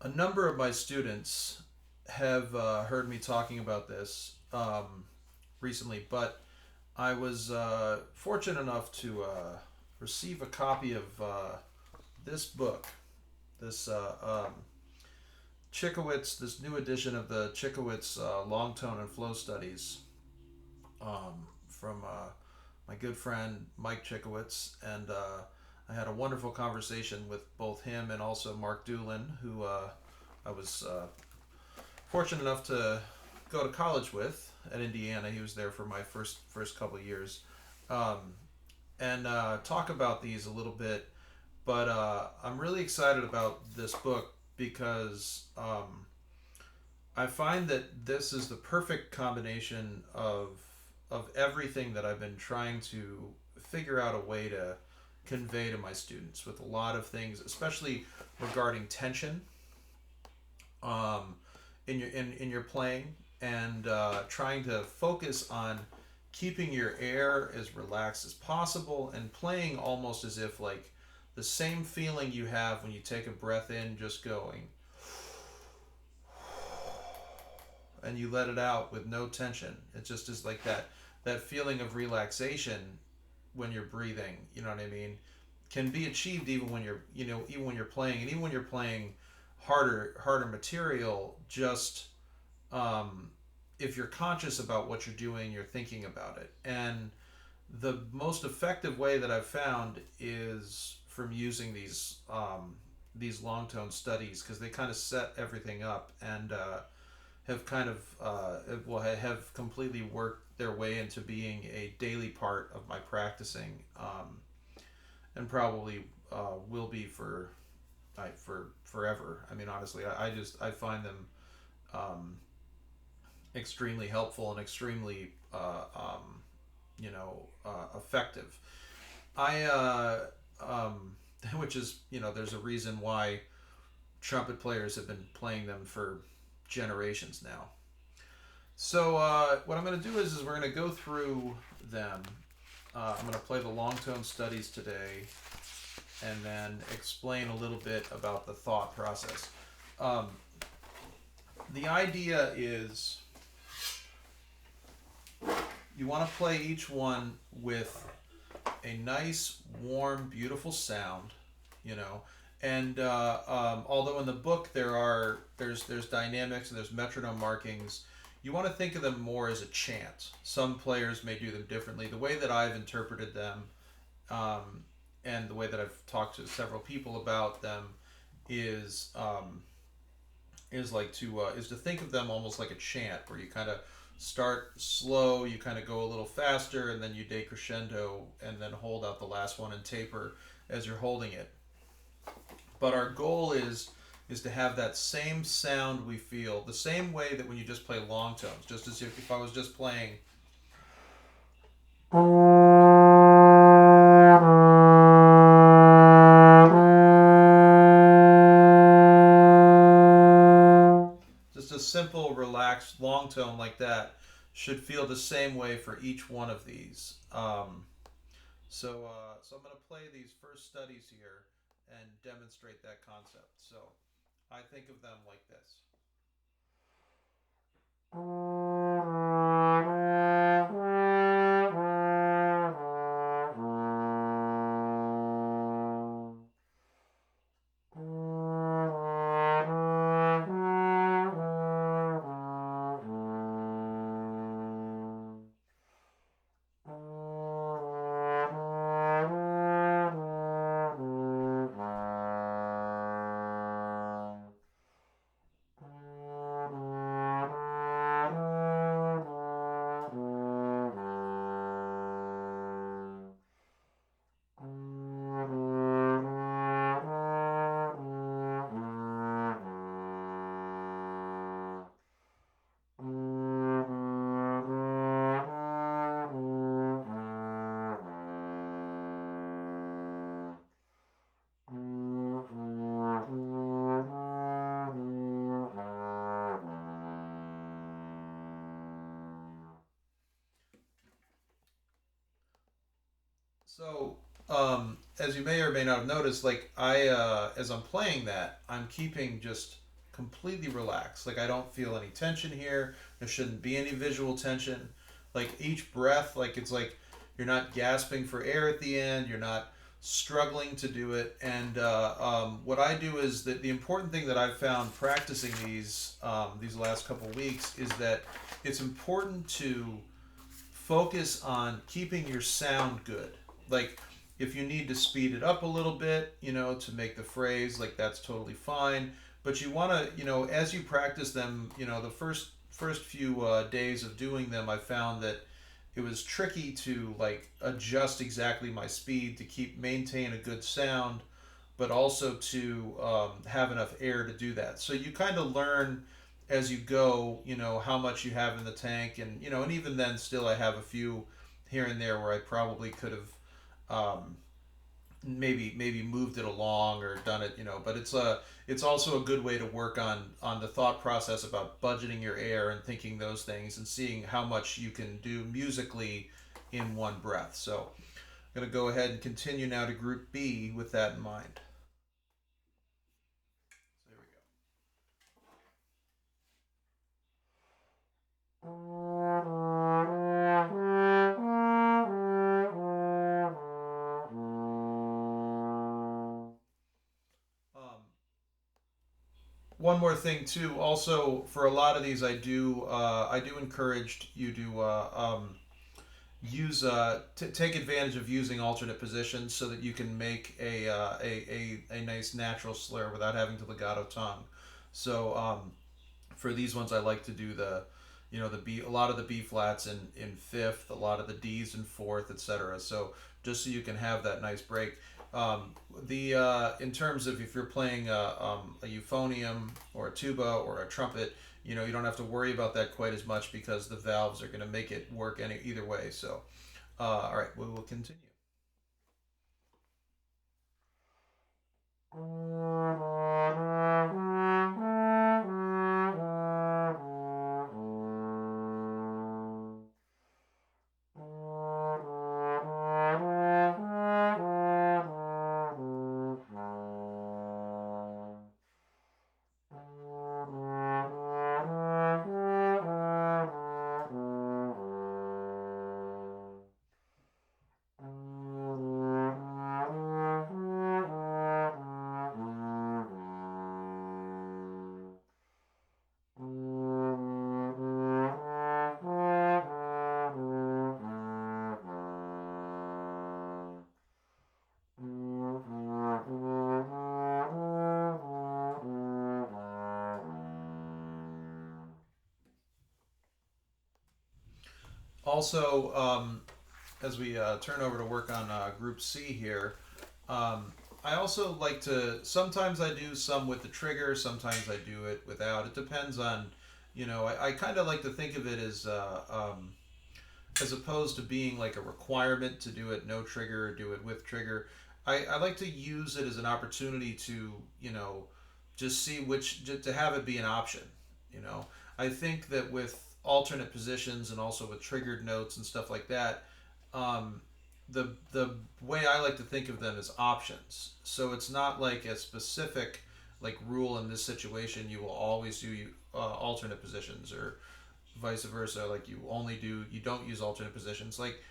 A number of my students have heard me talking about this recently, but I was fortunate enough to receive a copy of this book, this Cichowicz, this new edition of the Cichowicz long tone and flow studies from my good friend Mike Cichowicz, and I had a wonderful conversation with both him and also Mark Doolin, who I was fortunate enough to go to college with at Indiana. He was there for my first couple of years, um, and talk about these a little bit. But I'm really excited about this book because I find that this is the perfect combination of everything that I've been trying to figure out a way to convey to my students with a lot of things, especially regarding tension um, in your playing, and trying to focus on keeping your air as relaxed as possible and playing almost as if like the same feeling you have when you take a breath in, just going, and you let it out with no tension. It just is like that feeling of relaxation when you're breathing. You know what I mean? Can be achieved even when you're even when you're playing, and even when you're playing harder material. Just um, if you're conscious about what you're doing, you're thinking about it. And the most effective way that I've found is from using these long tone studies, because they kind of set everything up, and have kind of have completely worked their way into being a daily part of my practicing, and probably will be for forever. I mean, honestly, I find them um, extremely helpful and extremely effective. I which is, there's a reason why trumpet players have been playing them for generations now. So what I'm going to do is we're going to go through them. I'm going to play the long tone studies today, and then explain a little bit about the thought process. Um, the idea is you want to play each one with a nice, warm, beautiful sound, you know. And although in the book there's dynamics and there's metronome markings, you want to think of them more as a chant. Some players may do them differently. The way that I've interpreted them, um, and the way that I've talked to several people about them, is is to think of them almost like a chant, where you kind of start slow, you kind of go a little faster, and then you decrescendo, and then hold out the last one and taper as you're holding it. But our goal is to have that same sound we feel, the same way that when you just play long tones, just as if I was just playing just a simple, relaxed long tone like that, should feel the same way for each one of these. So I'm going to play these first studies here and demonstrate that concept. So I think of them like this. So, as you may or may not have noticed, like as I'm playing that, I'm keeping just completely relaxed. Like I don't feel any tension here. There shouldn't be any visual tension. Like each breath, like it's like you're not gasping for air at the end. You're not struggling to do it. And what I do is that the important thing that I've found practicing these last couple weeks is that it's important to focus on keeping your sound good. Like if you need to speed it up a little bit, to make the phrase, like that's totally fine. But you want to, as you practice them, the first few days of doing them, I found that it was tricky to like adjust exactly my speed to keep maintain a good sound, but also to have enough air to do that. So you kind of learn as you go, how much you have in the tank, and and even then, still I have a few here and there where I probably could have um, maybe moved it along or done it, But it's also a good way to work on the thought process about budgeting your air and thinking those things and seeing how much you can do musically in one breath. So I'm going to go ahead and continue now to Group B with that in mind. So there we go. One more thing too. Also, for a lot of these, I do encourage you to use take advantage of using alternate positions so that you can make a nice natural slur without having to legato tongue. So for these ones, I like to do the B, a lot of the B flats in fifth, a lot of the D's in fourth, etc. So just so you can have that nice break. The In terms of if you're playing a euphonium or a tuba or a trumpet, you don't have to worry about that quite as much because the valves are going to make it work either way. So, all right, we will continue. Also, as we turn over to work on Group C here, um, I also like to. Sometimes I do some with the trigger. Sometimes I do it without. It depends on, I kind of like to think of it as opposed to being like a requirement to do it no trigger or do it with trigger. I like to use it as an opportunity to just see which to have it be an option. You know, I think that with alternate positions and also with triggered notes and stuff like that, um, the way I like to think of them is options. So it's not like a specific like rule in this situation. You will always do alternate positions or vice versa. Like you don't use alternate positions. Like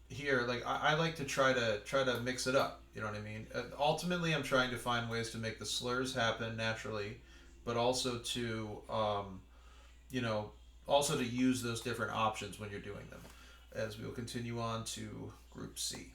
here, like I like to try to mix it up. You know what I mean? Ultimately, I'm trying to find ways to make the slurs happen naturally, but also to you know also to use those different options when you're doing them. As we will continue on to Group C.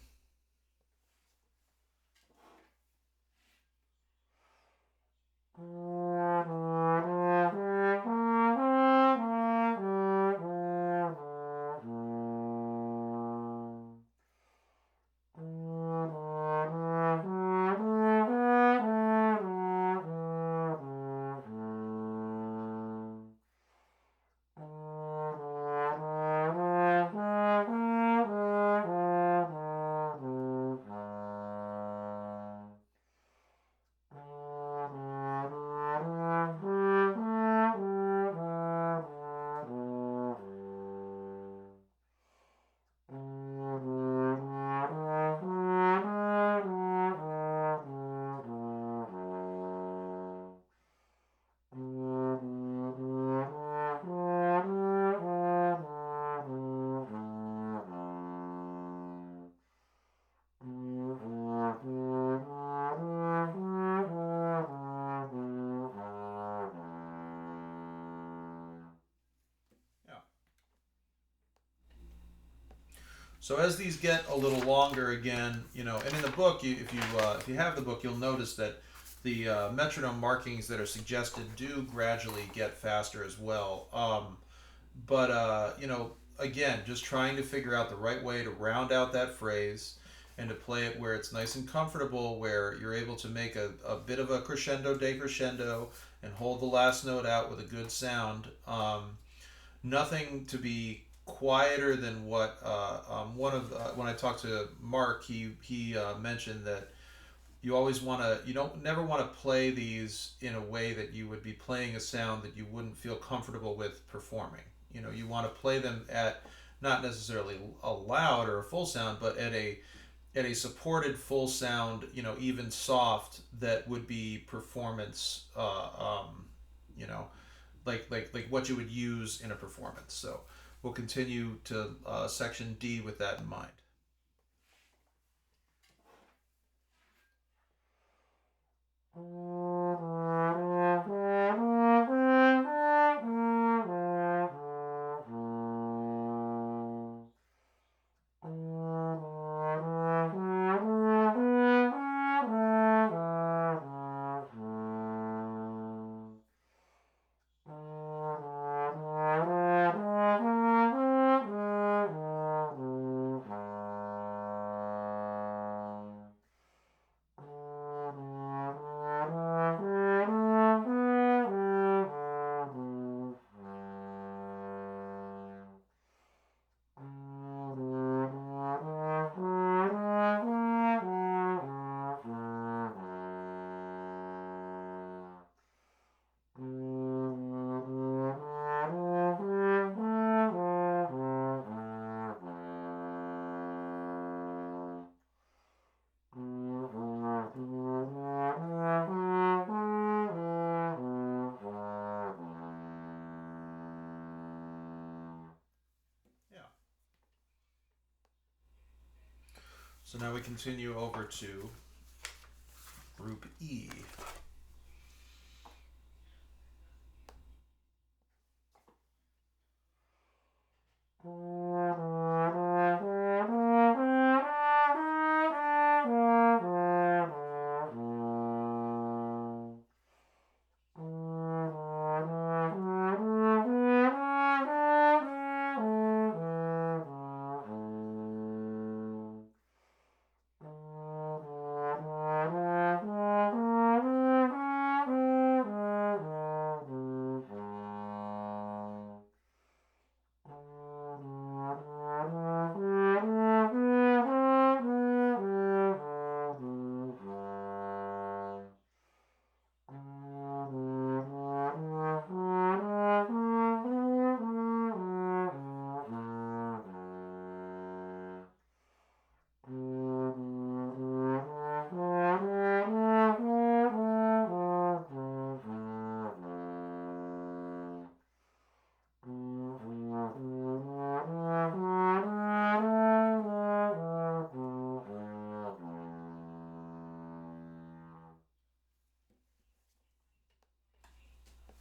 So as these get a little longer again, and in the book, if you have the book, you'll notice that the metronome markings that are suggested do gradually get faster as well. But again, just trying to figure out the right way to round out that phrase and to play it where it's nice and comfortable, where you're able to make a bit of a crescendo decrescendo and hold the last note out with a good sound. Nothing to be quieter than what when I talked to Mark, he mentioned that you don't never want to play these in a way that you would be playing a sound that you wouldn't feel comfortable with performing. You want to play them at not necessarily a loud or a full sound, but at a supported full sound, even soft, that would be performance, you know, like what you would use in a performance. So we'll continue to section D with that in mind. Yeah. So now we continue over to group E.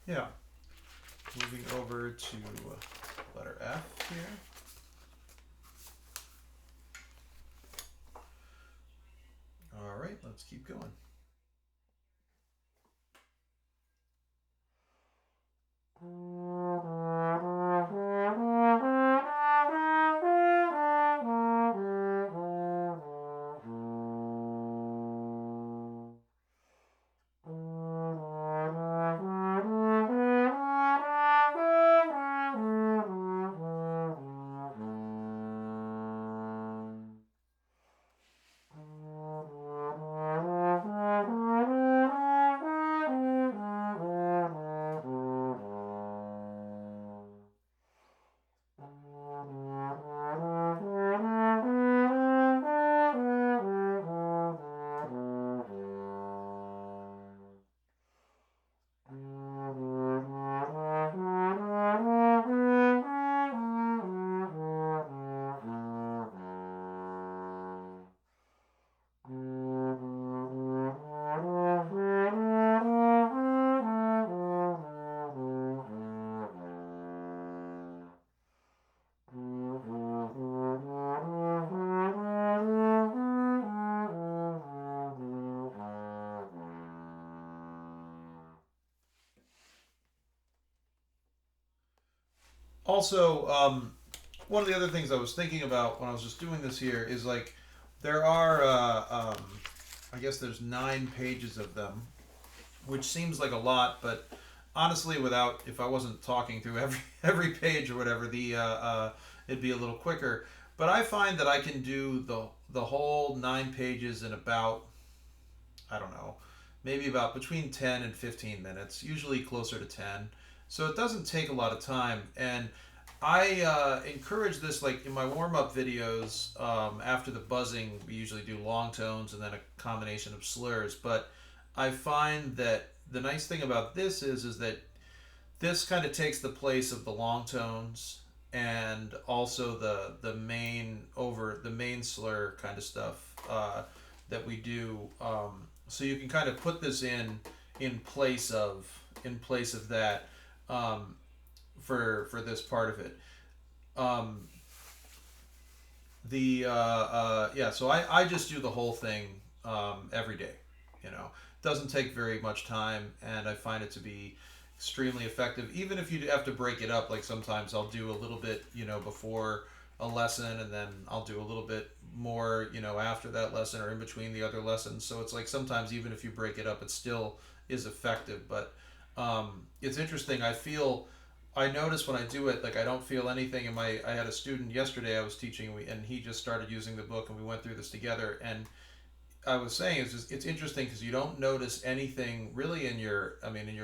Yeah. Moving over to letter F here. All right, let's keep going. Also, one of the other things I was thinking about when I was just doing this here is like there are, I guess there's 9 pages of them, which seems like a lot, but honestly, without if I wasn't talking through every every page or whatever, it'd be a little quicker. But I find that I can do the whole 9 pages in about, I don't know, maybe about between 10 and 15 minutes. Usually closer to 10, so it doesn't take a lot of time. And I encourage this like in my warm up videos. After the buzzing, we usually do long tones and then a combination of slurs. But I find that the nice thing about this is that this kind of takes the place of the long tones and also the main slur kind of stuff that we do. So you can kind of put this in place of that, um, for this part of it. Um, yeah, so I just do the whole thing every day. You know, doesn't take very much time, and I find it to be extremely effective. Even if you have to break it up, like sometimes I'll do a little bit, before a lesson, and then I'll do a little bit more, after that lesson or in between the other lessons. So it's like sometimes even if you break it up, it still is effective. But it's interesting. I notice when I do it, like I don't feel anything in my. I had a student yesterday I was teaching, and he just started using the book, and we went through this together. And I was saying it's interesting because you don't notice anything really in your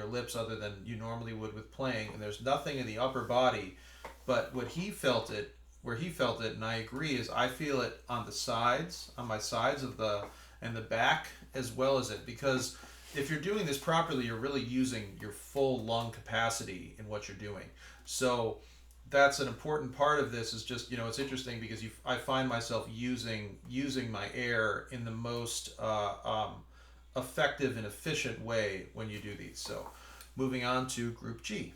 lips other than you normally would with playing, and there's nothing in the upper body. But where he felt it, and I agree, is I feel it on the sides, on my sides of the and the back as well as it, because if you're doing this properly, you're really using your full lung capacity in what you're doing. So that's an important part of this. Is just, it's interesting because I find myself using my air in the most effective and efficient way when you do these. So moving on to group G.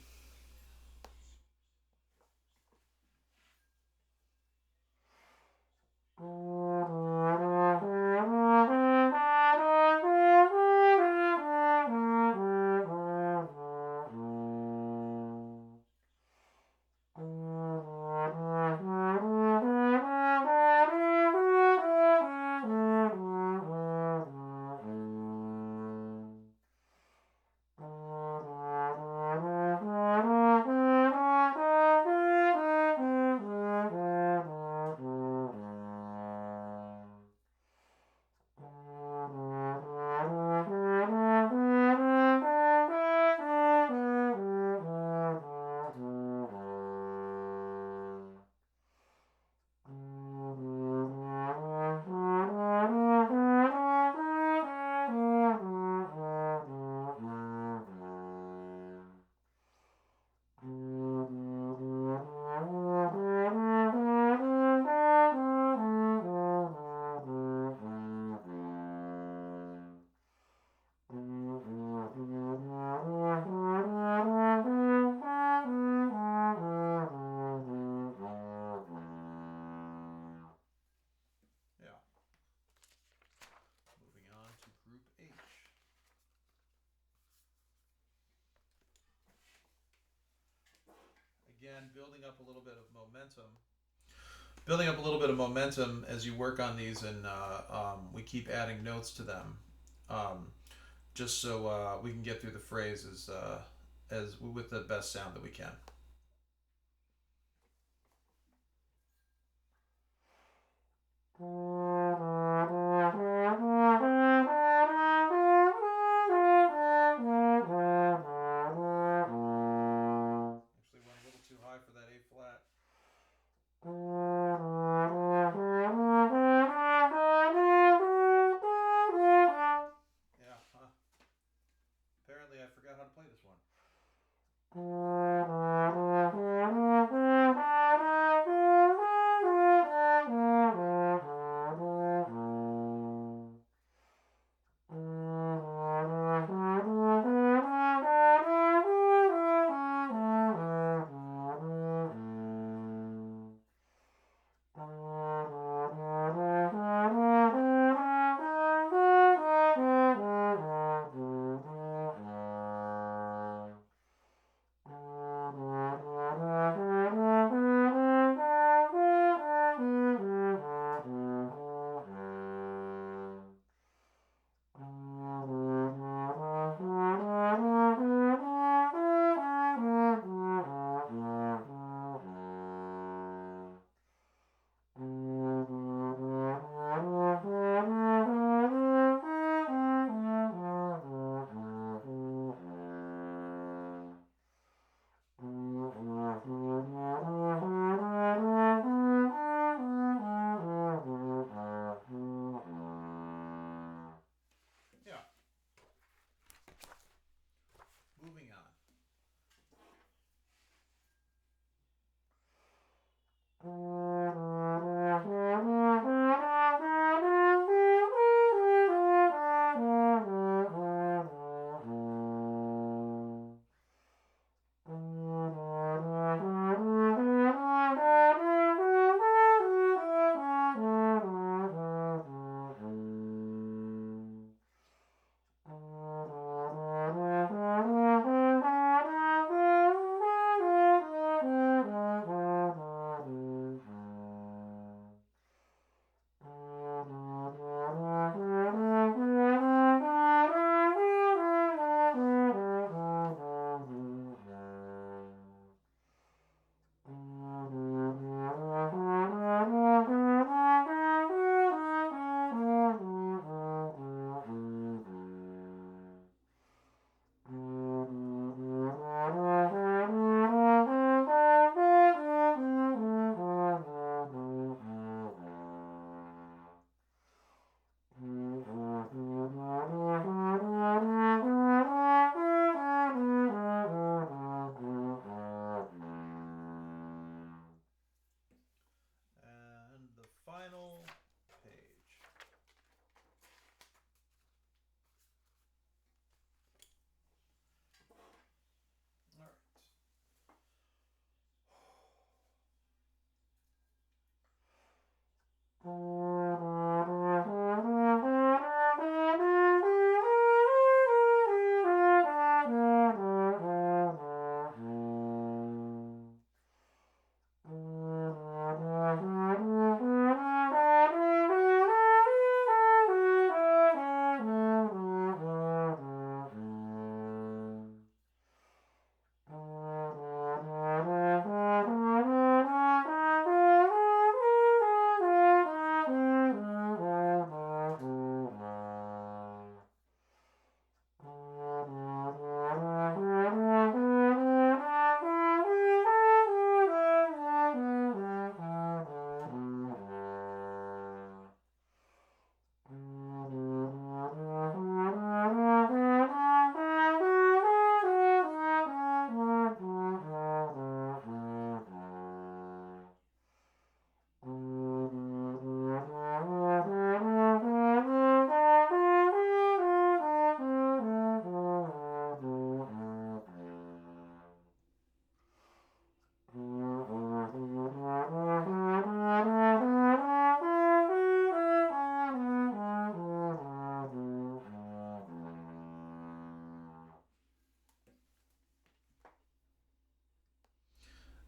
Yeah. Moving on to group H. Again, building up a little bit of momentum as you work on these, and we keep adding notes to them, um, just so we can get through the phrases as with the best sound that we can. Actually, went a little too high for that A flat. Yeah, huh. Apparently, I forgot how to play this one.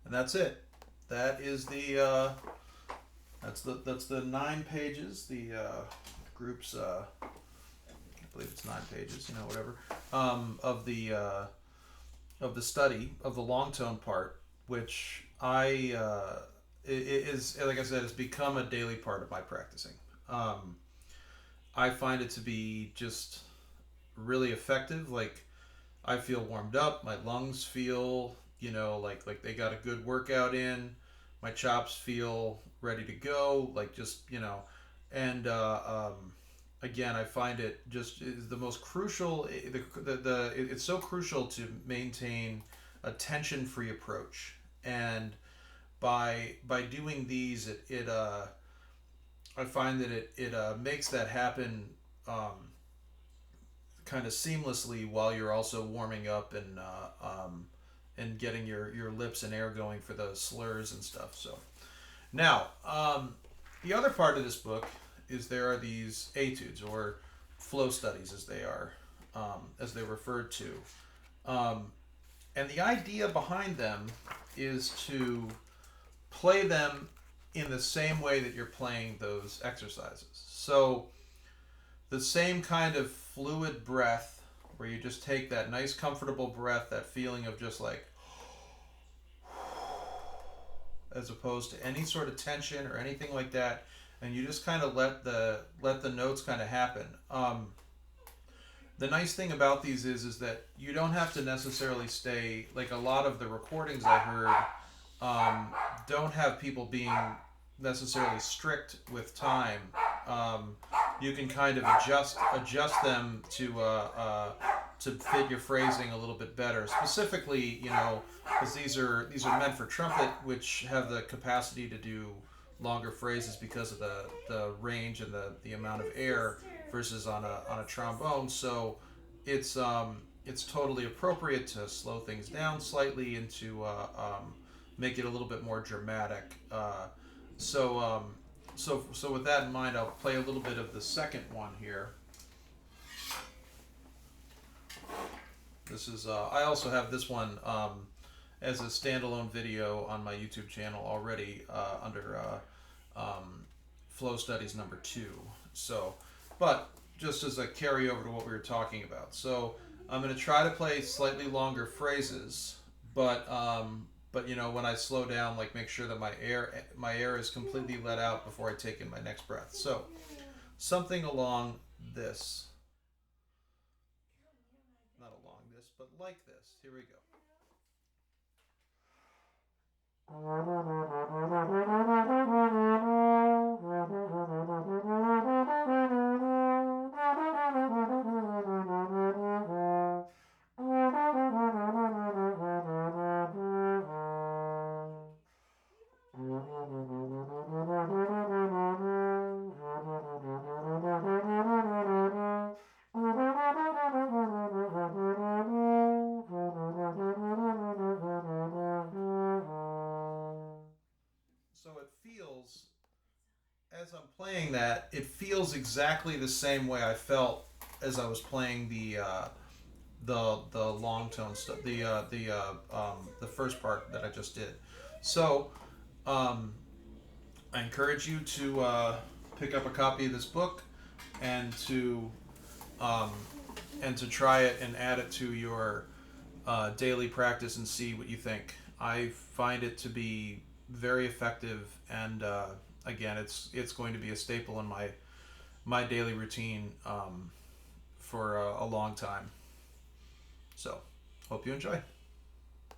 And that's it. That is the that's the 9 pages. The group's I believe it's 9 pages. Whatever. Of the study of the long tone part, which it is, like I said, it's become a daily part of my practicing. Um, I find it to be just really effective. Like, I feel warmed up. My lungs feel, like they got a good workout in. My chops feel ready to go. Like, just, and again, I find it just is the most crucial. It's so crucial to maintain a tension-free approach, and by doing these, I find that it makes that happen. Kind of seamlessly while you're also warming up and getting your lips and air going for the slurs and stuff. So now, the other part of this book is there are these etudes or flow studies as they're referred to, and the idea behind them is to play them in the same way that you're playing those exercises. So the same kind of fluid breath where you just take that nice comfortable breath, that feeling of just like, as opposed to any sort of tension or anything like that, and you just kind of let the notes kind of happen. The nice thing about these is that you don't have to necessarily stay, like a lot of the recordings I heard don't have people being necessarily strict with time. You can kind of adjust them to fit your phrasing a little bit better. Specifically, because these are meant for trumpet, which have the capacity to do longer phrases because of the range and the amount of air versus on a trombone. So it's totally appropriate to slow things down slightly and to make it a little bit more dramatic. So with that in mind, I'll play a little bit of the second one here. This is I also have this one as a standalone video on my YouTube channel already under Flow Studies number 2. So, but just as a carryover to what we were talking about. So I'm going to try to play slightly longer phrases, but when I slow down, like make sure that my air is completely let out before I take in my next breath. So something along this, not along this, but like this. Here we go. So it feels, as I'm playing that, it feels exactly the same way I felt as I was playing the long tone stuff, the first part that I just did. So um, I encourage you to pick up a copy of this book and to um, try it and add it to your daily practice and see what you think. I find it to be very effective, and again, it's going to be a staple in my daily routine for a long time. So, hope you enjoy.